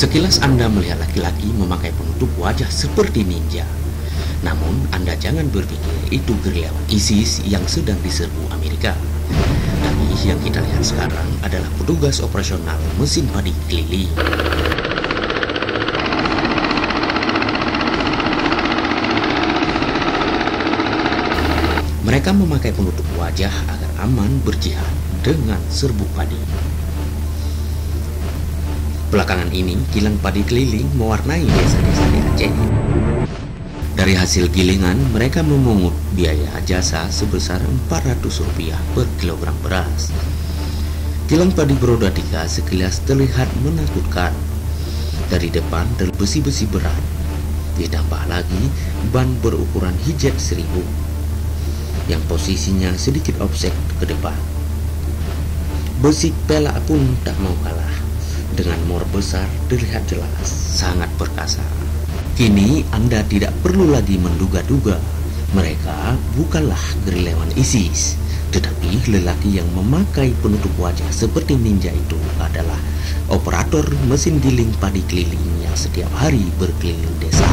Sekilas Anda melihat laki-laki memakai penutup wajah seperti ninja. Namun Anda jangan berpikir itu gerilyawan ISIS yang sedang diserbu Amerika. Tapi yang kita lihat sekarang adalah petugas operasional mesin padi keliling. Mereka memakai penutup wajah agar aman berjihad dengan serbuk padi. Belakangan ini, kilang padi keliling mewarnai desa-desa di Aceh. Dari hasil gilingan, mereka memungut biaya jasa sebesar Rp400 per kilogram beras. Kilang padi beroda 3 sekilas terlihat menakutkan. Dari depan terbesi-besi berat, ditambah lagi ban berukuran hijet 1000 yang posisinya sedikit offset ke depan. Besi pelak pun tak mau kalah. Dengan mor besar terlihat jelas, sangat perkasa. Kini Anda tidak perlu lagi menduga-duga. Mereka bukanlah gerilyawan ISIS, tetapi lelaki yang memakai penutup wajah seperti ninja itu adalah operator mesin giling padi keliling yang setiap hari berkeliling desa.